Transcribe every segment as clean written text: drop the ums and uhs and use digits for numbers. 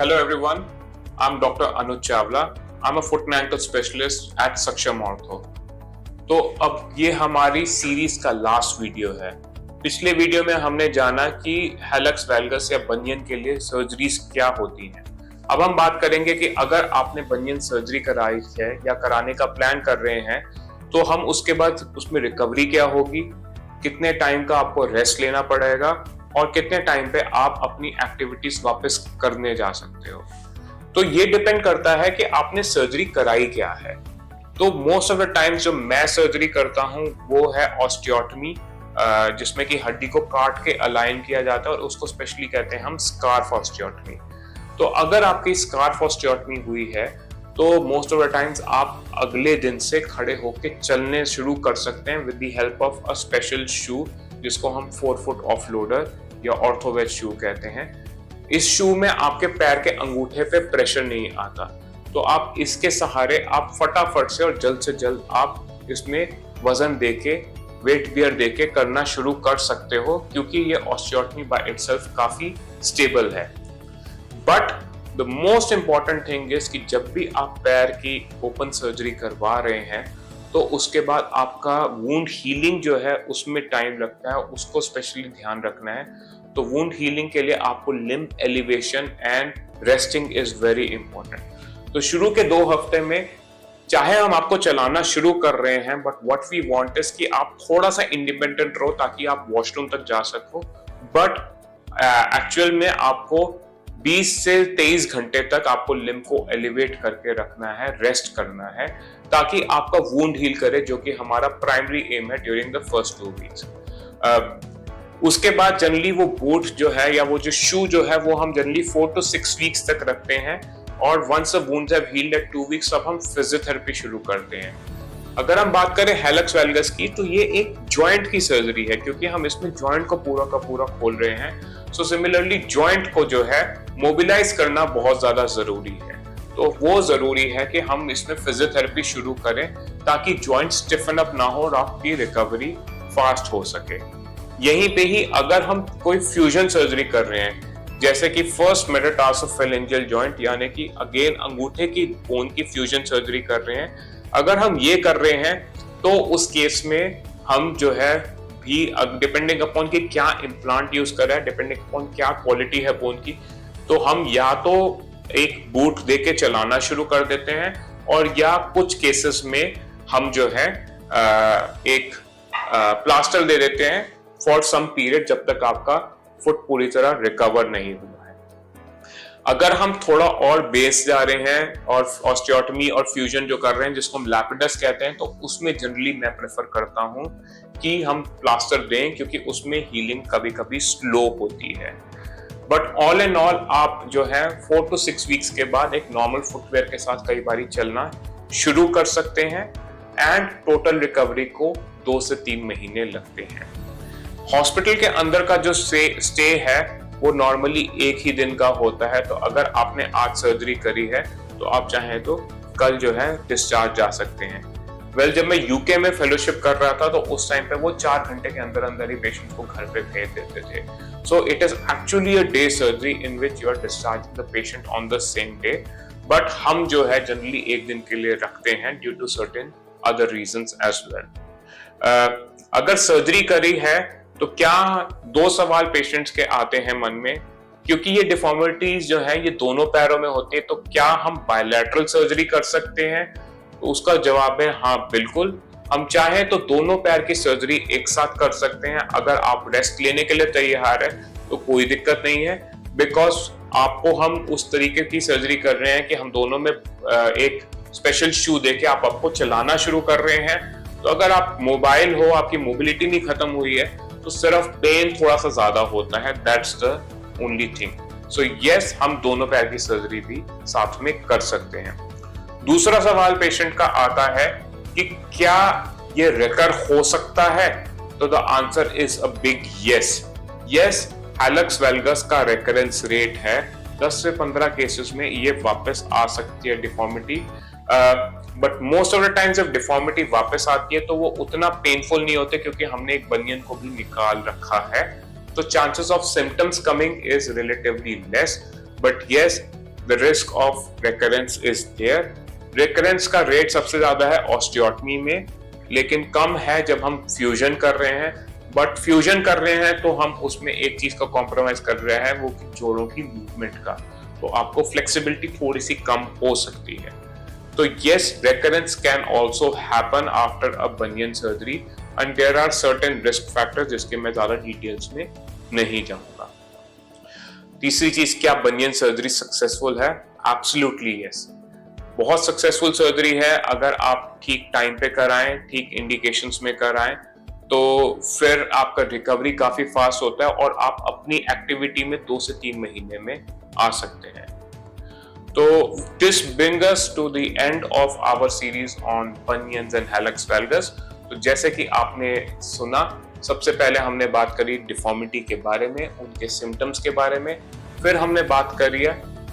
Hello everyone, I'm Dr. Anuj Chawla. I'm a foot and ankle specialist at Saksham Ortho. तो अब ये हमारी series का last video है। पिछले वीडियो में हमने जाना कि हैलक्स वैल्गस या बनियन के लिए सर्जरीज क्या होती हैं। अब हम बात करेंगे कि अगर आपने बनियन सर्जरी कराई है या कराने का प्लान कर रहे हैं तो हम उसके बाद उसमें रिकवरी क्या होगी, कितने टाइम का आपको रेस्ट लेना पड़ेगा और कितने टाइम पे आप अपनी एक्टिविटीज वापस करने जा सकते हो। तो ये डिपेंड करता है कि आपने सर्जरी कराई क्या है। तो मोस्ट ऑफ द टाइम जो मैं सर्जरी करता हूँ वो है ऑस्टियोटमी, जिसमें कि हड्डी को काट के अलाइन किया जाता है और उसको स्पेशली कहते हैं हम स्कार्फ ऑस्टियोटमी। तो अगर आपकी स्कार्फ ऑस्टियोटमी हुई है तो मोस्ट ऑफ द टाइम्स आप अगले दिन से खड़े होकर चलने शुरू कर सकते हैं with the help of a special shoe जिसको हम 4 फुट ऑफलोडर या ऑर्थोवेज शू कहते हैं। इस शू में आपके पैर के अंगूठे पे प्रेशर नहीं आता, तो आप इसके सहारे आप फटाफट से और जल्द से जल्द आप इसमें वजन देके वेट बियर देके करना शुरू कर सकते हो, क्योंकि ये ऑस्टियोटमी बाय इटसेल्फ काफी स्टेबल है। But the most important thing is कि जब भी आप पैर की ओपन सर्जरी करवा रहे हैं तो उसके बाद आपका वुंड हीलिंग जो है उसमें टाइम लगता है, उसको स्पेशली ध्यान रखना है। तो वुंड हीलिंग के लिए आपको limb elevation and resting is very important. तो शुरू के 2 हफ्ते में चाहे हम आपको चलाना शुरू कर रहे हैं, but what we want is कि आप थोड़ा सा इंडिपेंडेंट रहो ताकि आप वॉशरूम तक जा सको। बट एक्चुअल में आपको 20 से 23 घंटे तक आपको लिम्ब को एलिवेट करके रखना है, रेस्ट करना है, ताकि आपका वुंड हील करे, जो कि हमारा प्राइमरी एम है ड्यूरिंग द फर्स्ट 2 वीक्स। उसके बाद जनरली वो बूट जो है या वो जो शू जो है वो हम जनरली 4 to 6 वीक्स तक रखते हैं, और once the wounds have healed at 2 weeks अब हम फिजियोथेरेपी शुरू करते हैं। अगर हम बात करें हैलक्स वैल्गस की तो ये एक जॉइंट की सर्जरी है, क्योंकि हम इसमें जॉइंट को पूरा का पूरा खोल रहे हैं। सो सिमिलरली जॉइंट को जो है मोबिलाइज करना बहुत ज्यादा जरूरी है। तो वो जरूरी है कि हम इसमें फिजियोथेरेपी शुरू करें ताकि जॉइंट स्टिफन अप ना हो और आपकी रिकवरी फास्ट हो सके। यहीं पे ही अगर हम कोई फ्यूजन सर्जरी कर रहे हैं, जैसे कि फर्स्ट मेटाटार्सोफेरेंजियल जॉइंट यानी कि अगेन अंगूठे की बोन की फ्यूजन सर्जरी कर रहे हैं, अगर हम ये कर रहे हैं तो उस केस में हम जो है भी डिपेंडिंग अपॉन कि क्या इम्प्लांट यूज कर रहा है, डिपेंडिंग अपॉन क्या क्वालिटी है बोन की, तो हम या तो एक बूट देके चलाना शुरू कर देते हैं, और या कुछ केसेस में हम जो है एक प्लास्टर दे देते हैं फॉर सम पीरियड, जब तक आपका फुट पूरी तरह रिकवर नहीं हुआ है। अगर हम थोड़ा और बेस जा रहे हैं और ऑस्टियोटमी और फ्यूजन जो कर रहे हैं जिसको हम लैपिडस कहते हैं, तो उसमें जनरली मैं प्रेफर करता हूं कि हम प्लास्टर दें, क्योंकि उसमें हीलिंग कभी कभी स्लो होती है। बट ऑल एंड ऑल आप जो है 4 to 6 वीक्स के बाद एक नॉर्मल फुटवेयर के साथ कई बारी चलना शुरू कर सकते हैं, एंड टोटल रिकवरी को 2 से 3 महीने लगते हैं। हॉस्पिटल के अंदर का जो स्टे है वो नॉर्मली 1 ही दिन का होता है। तो अगर आपने आज सर्जरी करी है तो आप चाहें तो कल जो है डिस्चार्ज जा सकते हैं। जब मैं यूके में फेलोशिप कर रहा था तो उस टाइम पे वो 4 घंटे के अंदर अंदर ही पेशेंट को घर पे भेज देते थे। So it is actually a day surgery in which you are discharging the patient on the same day, but हम जो है जनरली 1 दिन के लिए रखते हैं due to certain other reasons as well. अगर सर्जरी करी है तो क्या 2 सवाल पेशेंट्स के आते हैं मन में, क्योंकि ये डिफॉर्मिटीज जो है ये दोनों पैरों में होती है, तो क्या हम बायलैटरल सर्जरी कर सकते हैं? तो उसका जवाब है हाँ, बिल्कुल। हम चाहें तो दोनों पैर की सर्जरी एक साथ कर सकते हैं। अगर आप रेस्ट लेने के लिए तैयार है तो कोई दिक्कत नहीं है, बिकॉज आपको हम उस तरीके की सर्जरी कर रहे हैं कि हम दोनों में एक स्पेशल शू देके आपको चलाना शुरू कर रहे हैं। तो अगर आप मोबाइल हो, आपकी मोबिलिटी नहीं खत्म हुई है, तो सिर्फ पेन थोड़ा सा ज्यादा होता है, that's the only thing. So yes, हम दोनों पैर की सर्जरी भी साथ में कर सकते हैं। दूसरा सवाल पेशेंट का आता है कि क्या ये रिकर हो सकता है? तो the answer is a big yes. Yes, hallux valgus का रेकरेंस रेट है 10 से 15 केसेस में ये वापस आ सकती है deformity. But most of the times जब डिफॉर्मिटी वापस आती है तो वो उतना पेनफुल नहीं होते, क्योंकि हमने एक बनियन को भी निकाल रखा है। तो chances of symptoms coming is relatively less. But yes, the risk of recurrence is there. Recurrence का रेट सबसे ज्यादा है ऑस्टियोटमी में, लेकिन कम है जब हम फ्यूजन कर रहे हैं। बट फ्यूजन कर रहे हैं तो हम उसमें एक चीज का कॉम्प्रोमाइज कर रहे हैं, वो कि जोड़ों की मूवमेंट का, तो आपको फ्लेक्सिबिलिटी थोड़ी सी कम हो सकती है। तो yes, recurrence can also happen after a bunion surgery and there are certain risk factors जिसके मैं ज्यादा डिटेल्स में नहीं जाऊंगा। तीसरी चीज, क्या बनियन सर्जरी सक्सेसफुल है? एब्सोल्युटली यस, बहुत सक्सेसफुल सर्जरी है। अगर आप ठीक टाइम पे कराएं, ठीक इंडिकेशंस में कराएं, तो फिर आपका रिकवरी काफी फास्ट होता है और आप अपनी एक्टिविटी में 2 से 3 महीने में आ सकते हैं। तो this brings us to the end of our series on bunions and hallux valgus। तो जैसे कि आपने सुना, सबसे पहले हमने बात करी डिफॉर्मिटी के बारे में, उनके सिम्टम्स के बारे में, फिर हमने बात करी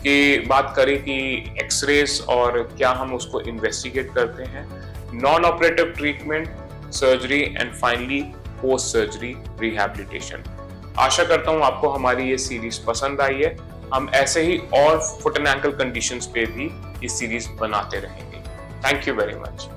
कि एक्सरेज और क्या हम उसको इन्वेस्टिगेट करते हैं, non operative treatment, surgery and finally post surgery rehabilitation. आशा करता हूं आपको हमारी ये सीरीज पसंद आई है। हम ऐसे ही और फुट एंड एंकल कंडीशंस पे भी इस सीरीज बनाते रहेंगे। Thank you very much.